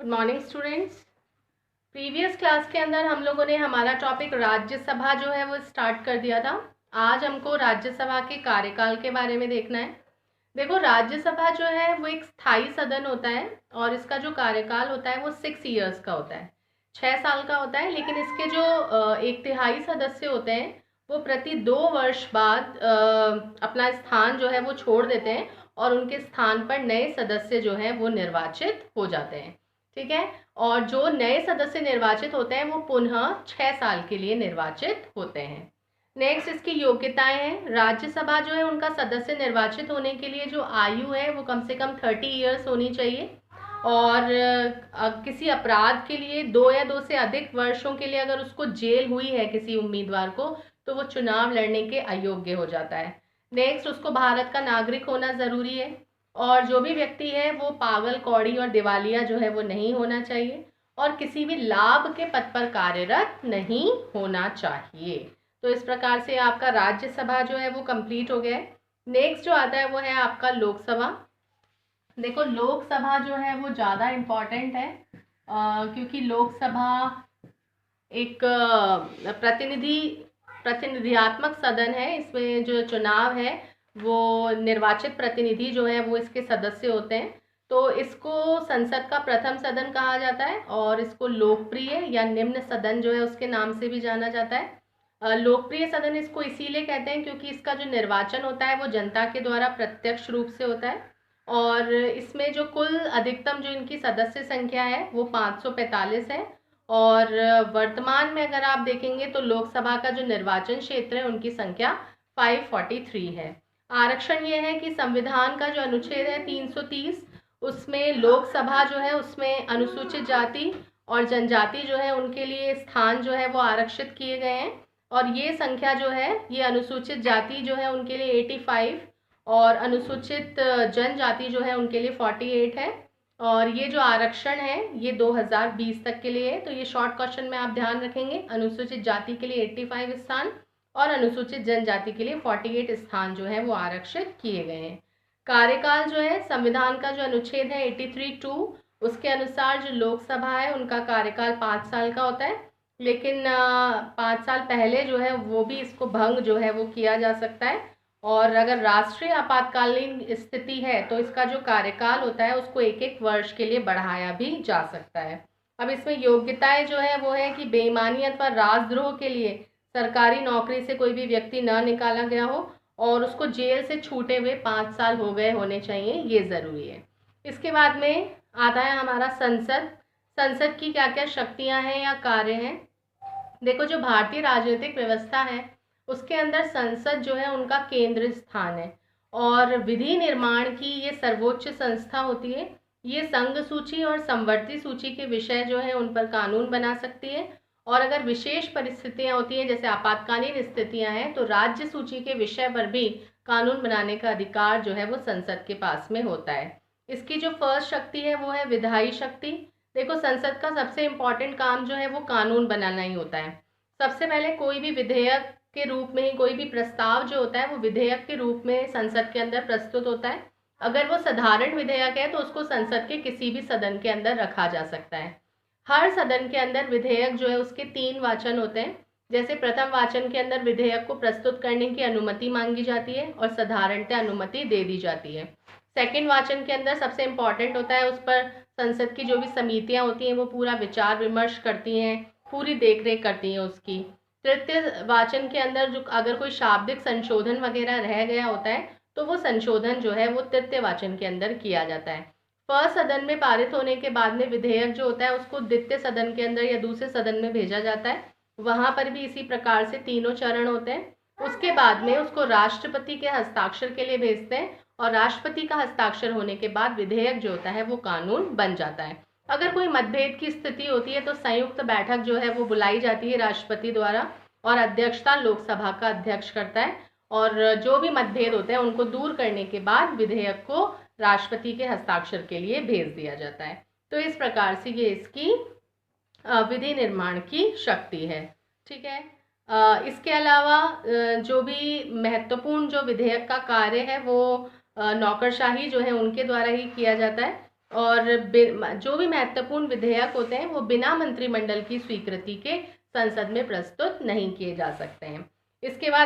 Good morning students. Previous class के अंदर हम लोगों ने हमारा टॉपिक राज्यसभा जो है वो स्टार्ट कर दिया था। आज हमको राज्यसभा के कार्यकाल के बारे में देखना है। देखो, राज्यसभा जो है वो एक स्थायी सदन होता है और इसका जो कार्यकाल होता है वो 6 इयर्स का होता है, 6 साल का होता है। लेकिन इसके जो 1/3 सदस्य होते हैं वो प्रति 2 वर्ष बाद अपना स्थान जो है वो छोड़ देते हैं और उनके स्थान पर नए सदस्य जो हैं वो निर्वाचित हो जाते हैं। ठीक है। और जो नए सदस्य निर्वाचित होते हैं वो पुनः 6 साल के लिए निर्वाचित होते हैं। नेक्स्ट इसकी योग्यताएं हैं। राज्यसभा जो है उनका सदस्य निर्वाचित होने के लिए जो आयु है वो कम से कम 30 इयर्स होनी चाहिए और किसी अपराध के लिए 2 या 2 से अधिक वर्षों के लिए अगर उसको जेल हुई है किसी उम्मीदवार को तो वो चुनाव लड़ने के अयोग्य हो जाता है। नेक्स्ट, उसको भारत का नागरिक होना ज़रूरी है और जो भी व्यक्ति है वो पागल, कौड़ी और दिवालिया जो है वो नहीं होना चाहिए और किसी भी लाभ के पद पर कार्यरत नहीं होना चाहिए। तो इस प्रकार से आपका राज्यसभा जो है वो कंप्लीट हो गया है। नेक्स्ट जो आता है वो है आपका लोकसभा। देखो, लोकसभा जो है वो ज़्यादा इम्पॉर्टेंट है क्योंकि लोकसभा एक प्रतिनिधियात्मक सदन है। इसमें जो चुनाव है वो निर्वाचित प्रतिनिधि जो है वो इसके सदस्य होते हैं। तो इसको संसद का प्रथम सदन कहा जाता है और इसको लोकप्रिय या निम्न सदन जो है उसके नाम से भी जाना जाता है। लोकप्रिय सदन इसको इसीलिए कहते हैं क्योंकि इसका जो निर्वाचन होता है वो जनता के द्वारा प्रत्यक्ष रूप से होता है और इसमें जो कुल अधिकतम जो इनकी सदस्य संख्या है वो 545 है और वर्तमान में अगर आप देखेंगे तो लोकसभा का जो निर्वाचन क्षेत्र है उनकी संख्या 543 है। आरक्षण ये है कि संविधान का जो अनुच्छेद है 330 उसमें लोकसभा जो है उसमें अनुसूचित जाति और जनजाति जो है उनके लिए स्थान जो है वो आरक्षित किए गए हैं और ये संख्या जो है ये अनुसूचित जाति जो है उनके लिए 85 और अनुसूचित जनजाति जो है उनके लिए 48 है और ये जो आरक्षण है ये 2020 तक के लिए है। तो ये शॉर्ट क्वेश्चन में आप ध्यान रखेंगे, अनुसूचित जाति के लिए 85 स्थान और अनुसूचित जनजाति के लिए 48 स्थान जो है वो आरक्षित किए गए हैं। कार्यकाल जो है संविधान का जो अनुच्छेद है 83(2) उसके अनुसार जो लोकसभा है उनका कार्यकाल 5 साल का होता है। लेकिन 5 साल पहले जो है वो भी इसको भंग जो है वो किया जा सकता है और अगर राष्ट्रीय आपातकालीन स्थिति है तो इसका जो कार्यकाल होता है उसको 1-1 वर्ष के लिए बढ़ाया भी जा सकता है। अब इसमें योग्यताएं जो है वो है कि बेईमानी अथवा राजद्रोह के लिए सरकारी नौकरी से कोई भी व्यक्ति न निकाला गया हो और उसको जेल से छूटे हुए 5 साल हो गए होने चाहिए, ये ज़रूरी है। इसके बाद में आता है हमारा संसद। संसद की क्या क्या शक्तियां हैं या कार्य हैं। देखो, जो भारतीय राजनीतिक व्यवस्था है उसके अंदर संसद जो है उनका केंद्र स्थान है और विधि निर्माण की ये सर्वोच्च संस्था होती है। ये संघ सूची और समवर्ती सूची के विषय जो है उन पर कानून बना सकती है और अगर विशेष परिस्थितियां होती हैं जैसे आपातकालीन स्थितियां हैं तो राज्य सूची के विषय पर भी कानून बनाने का अधिकार जो है वो संसद के पास में होता है। इसकी जो फर्स्ट शक्ति है वो है विधायी शक्ति। देखो, संसद का सबसे इम्पॉर्टेंट काम जो है वो कानून बनाना ही होता है। सबसे पहले कोई भी विधेयक के रूप में ही कोई भी प्रस्ताव जो होता है वो विधेयक के रूप में संसद के अंदर प्रस्तुत होता है। अगर वो साधारण विधेयक है तो उसको संसद के किसी भी सदन के अंदर रखा जा सकता है। हर सदन के अंदर विधेयक जो है उसके 3 वाचन होते हैं। जैसे प्रथम वाचन के अंदर विधेयक को प्रस्तुत करने की अनुमति मांगी जाती है और साधारणतः अनुमति दे दी जाती है। सेकंड वाचन के अंदर सबसे इम्पॉर्टेंट होता है, उस पर संसद की जो भी समितियां होती हैं वो पूरा विचार विमर्श करती हैं, पूरी देखरेख करती हैं उसकी। तृतीय वाचन के अंदर जो अगर कोई शाब्दिक संशोधन वगैरह रह गया होता है तो वो संशोधन जो है वो तृतीय वाचन के अंदर किया जाता है। फर्स्ट सदन में पारित होने के बाद में विधेयक जो होता है उसको द्वितीय सदन के अंदर या दूसरे सदन में भेजा जाता है। वहां पर भी इसी प्रकार से 3 चरण होते हैं। उसके बाद में उसको राष्ट्रपति के हस्ताक्षर के लिए भेजते हैं और राष्ट्रपति का हस्ताक्षर होने के बाद विधेयक जो होता है वो कानून बन जाता है। अगर कोई मतभेद की स्थिति होती है तो संयुक्त बैठक जो है वो बुलाई जाती है राष्ट्रपति द्वारा और अध्यक्षता लोकसभा का अध्यक्ष करता है और जो भी मतभेद होते हैं उनको दूर करने के बाद विधेयक को राष्ट्रपति के हस्ताक्षर के लिए भेज दिया जाता है। तो इस प्रकार से ये इसकी विधि निर्माण की शक्ति है। ठीक है। इसके अलावा जो भी महत्वपूर्ण जो विधेयक का कार्य है वो नौकरशाही जो है उनके द्वारा ही किया जाता है और जो भी महत्वपूर्ण विधेयक होते हैं वो बिना मंत्रिमंडल की स्वीकृति के संसद में प्रस्तुत नहीं किए जा सकते हैं। इसके बाद